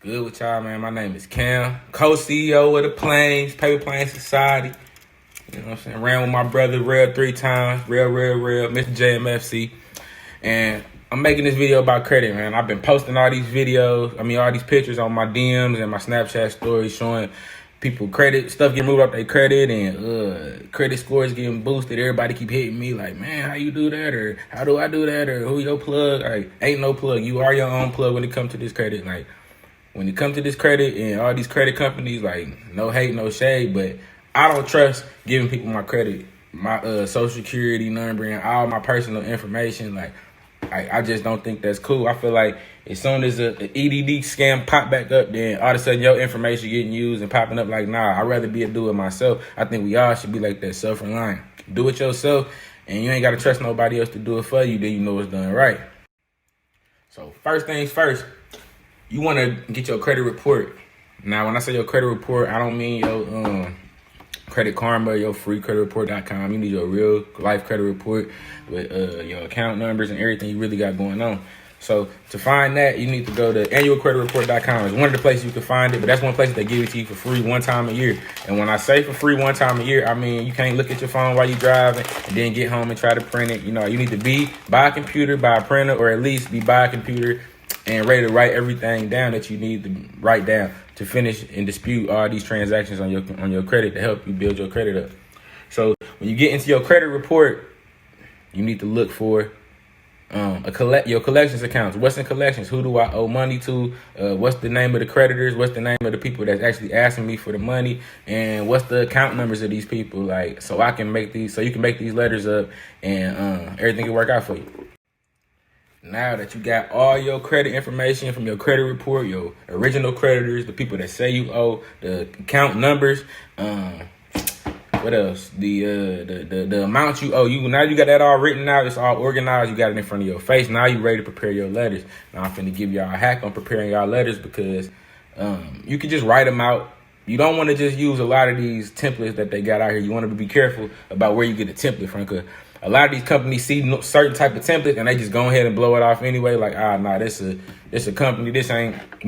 Good with y'all, man. My name is Cam, co-CEO of the Planes, Paper Plane Society. You know what I'm saying? Ran with my brother Real 3 times. Real, Mr. JMFC. And I'm making this video about credit, man. I've been posting all these videos, all these pictures on my DMs and my Snapchat stories showing people credit, stuff getting moved up their credit and credit scores getting boosted. Everybody keep hitting me like, man, how you do that? Or how do I do that? Or who your plug? Like, ain't no plug. You are your own plug when it comes to this credit. Like, when it comes to this credit and all these credit companies, like, no hate, no shade, but I don't trust giving people my credit, my social security number and all my personal information. Like, I just don't think that's cool. I feel like as soon as a EDD scam pop back up, then all of a sudden your information getting used and popping up. Like, nah, I'd rather be a do it myself. I think we all should be like that, self-reliant. Do it yourself, and you ain't got to trust nobody else to do it for you. Then you know it's done right. So first things first, you want to get your credit report. Now, when I say your credit report, I don't mean your Credit Karma, your free credit-report.com. You need your real life credit report with your account numbers and everything you really got going on. So to find that, you need to go to annualcreditreport.com. It's one of the places you can find it, but that's one place they give it to you for free one time a year. And when I say for free one time a year, I mean you can't look at your phone while you're driving and then get home and try to print it. You know, you need to be by a computer, by a printer, or at least be by a computer and ready to write everything down that you need to write down to finish and dispute all these transactions on your credit to help you build your credit up. So when you get into your credit report, you need to look for your collections accounts. What's in collections? Who do I owe money to? What's the name of the creditors? What's the name of the people that's actually asking me for the money? And what's the account numbers of these people? Like, so you can make these letters up and everything can work out for you. Now that you got all your credit information from your credit report, your original creditors, the people that say you owe, the account numbers, what else? The amount you owe. Now you got that all written out. It's all organized. You got it in front of your face. Now you ready to prepare your letters. Now I'm finna give y'all a hack on preparing y'all letters because you can just write them out. You don't want to just use a lot of these templates that they got out here. You want to be careful about where you get a template from, because a lot of these companies see certain type of template and they just go ahead and blow it off anyway. Like, this a company. We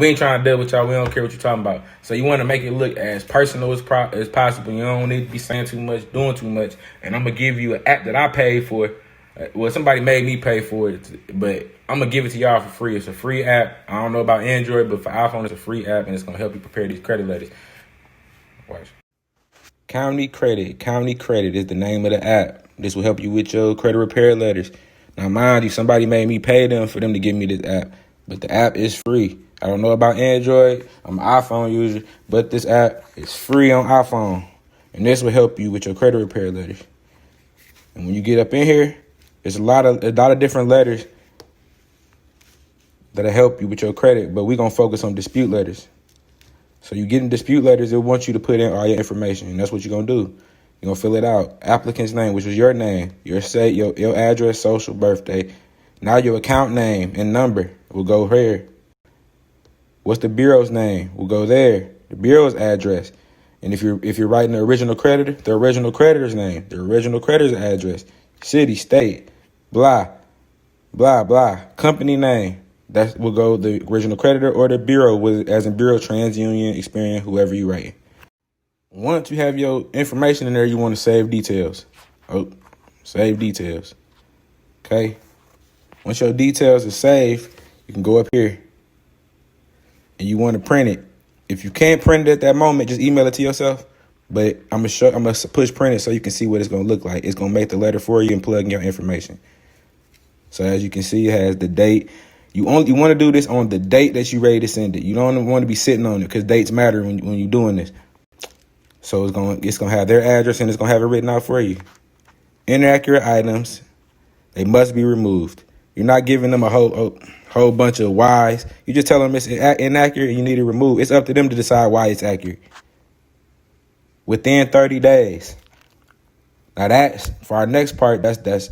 ain't trying to deal with y'all. We don't care what you're talking about. So you want to make it look as personal as possible. You don't need to be saying too much, doing too much. And I'm going to give you an app that I paid for. Well, somebody made me pay for it, but I'm going to give it to y'all for free. It's a free app. I don't know about Android, but for iPhone, it's a free app and it's going to help you prepare these credit letters. Watch. County Credit is the name of the app. This will help you with your credit repair letters. Now, mind you, somebody made me pay them for them to give me this app, but the app is free. I don't know about Android. I'm an iPhone user, but this app is free on iPhone, and this will help you with your credit repair letters. And when you get up in here, there's a lot of different letters that'll help you with your credit, but we're gonna focus on dispute letters. So you get in dispute letters, it wants you to put in all your information, and that's what you're going to do. You're going to fill it out. Applicant's name, which is your name, your address, social, birthday. Now your account name and number will go here. What's the bureau's name? Will go there. The bureau's address. And if you're writing the original creditor, the original creditor's name, the original creditor's address, city, state, blah, blah, blah, company name. That will go the original creditor or the bureau, as in Bureau, TransUnion, Experian, whoever you write. Once you have your information in there, you want to save details. Save details. Okay. Once your details are saved, you can go up here and you want to print it. If you can't print it at that moment, just email it to yourself. But I'm gonna push print it so you can see what it's gonna look like. It's gonna make the letter for you and plug in your information. So as you can see, it has the date. You want to do this on the date that you're ready to send it. You don't want to be sitting on it because dates matter when you're doing this. So it's gonna have their address and it's gonna have it written out for you. Inaccurate items, they must be removed. You're not giving them a whole bunch of whys. You just tell them it's inaccurate and you need to remove. It's up to them to decide why it's accurate. Within 30 days. Now that's for our next part. That's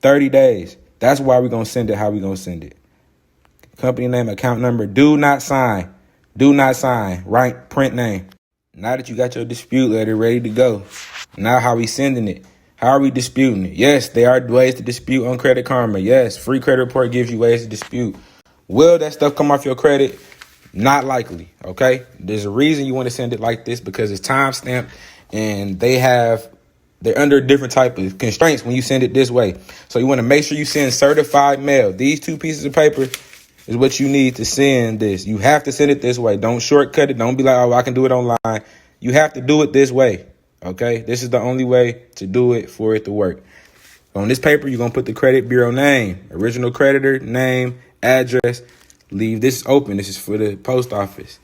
30 days. That's why we're gonna send it. How we gonna send it? Company name, account number. Do not sign. Do not sign. Right. Print name. Now that you got your dispute letter ready to go, now how we sending it? How are we disputing it? Yes, there are ways to dispute on Credit Karma. Yes, free credit report gives you ways to dispute. Will that stuff come off your credit? Not likely, okay? There's a reason you want to send it like this, because it's time stamped and they're under different type of constraints when you send it this way. So you want to make sure you send certified mail. These 2 pieces of paper is what you need to send this. You have to send it this way. Don't shortcut it. Don't be like, oh, I can do it online. You have to do it this way, okay? This is the only way to do it for it to work. On this paper, you're going to put the credit bureau name, original creditor, name, address. Leave this open. This is for the post office.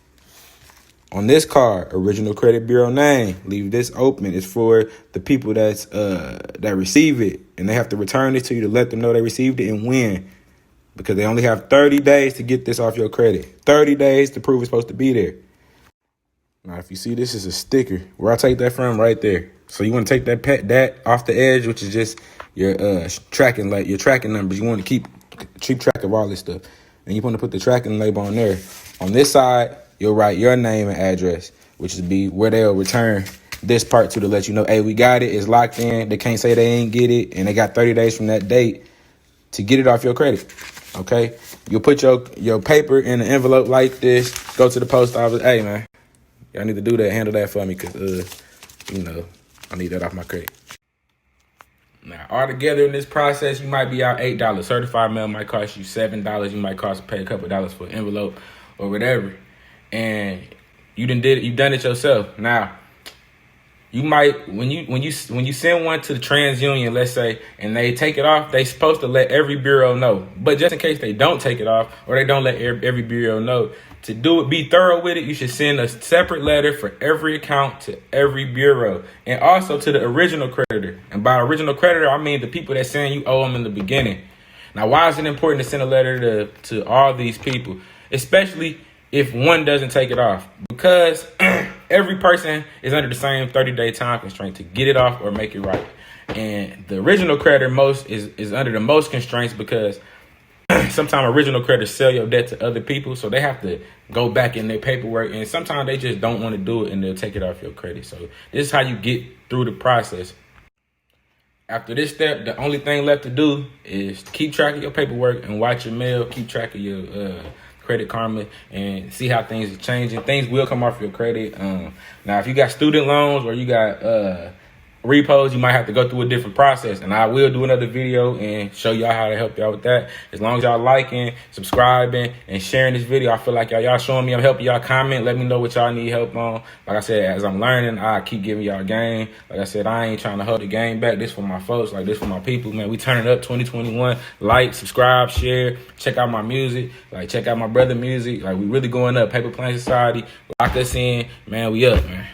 On this card, original credit bureau name. Leave this open. It's for the people that receive it, and they have to return it to you to let them know they received it and when, because they only have 30 days to get this off your credit. 30 days to prove it's supposed to be there. Now, if you see, this is a sticker. Where I take that from, right there. So you want to take that off the edge, which is just your tracking numbers. You want to keep track of all this stuff. And you want to put the tracking label on there. On this side, you'll write your name and address, which would be where they'll return this part to let you know, hey, we got it. It's locked in. They can't say they ain't get it. And they got 30 days from that date to get it off your credit. Okay? You'll put your paper in an envelope like this. Go to the post office. Hey, man, y'all need to do that. Handle that for me because, I need that off my credit. Now, altogether in this process, you might be out $8. Certified mail might cost you $7. You might pay a couple dollars for an envelope or whatever. And you've done it yourself. Now, you might when you send one to the TransUnion, let's say, and they take it off, they supposed to let every bureau know. But just in case they don't take it off or they don't let every bureau know, to be thorough with it, you should send a separate letter for every account to every bureau, and also to the original creditor. And by original creditor, I mean the people that saying you owe them in the beginning. Now, why is it important to send a letter to all these people, especially if one doesn't take it off? Because every person is under the same 30-day time constraint to get it off or make it right. And the original creditor is under the most constraints because sometimes original creditors sell your debt to other people, so they have to go back in their paperwork, and sometimes they just don't want to do it and they'll take it off your credit. So this is how you get through the process. After this step, the only thing left to do is keep track of your paperwork and watch your mail, keep track of your Credit Karma, and see how things are changing. Things will come off your credit. Now, if you got student loans or you got repos, you might have to go through a different process, and I will do another video and show y'all how to help y'all with that. As long as y'all liking, subscribing, and sharing this video, I feel like y'all showing me I'm helping y'all. Comment, let me know what y'all need help on. Like I said, as I'm learning, I keep giving y'all game. Like I said, I ain't trying to hold the game back. This for my folks, like this for my people, man. We turning up 2021. Like, subscribe, share, check out my music, like check out my brother music. Like, we really going up. Paypa Society, lock us in, man. We up, man.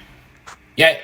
Yeah.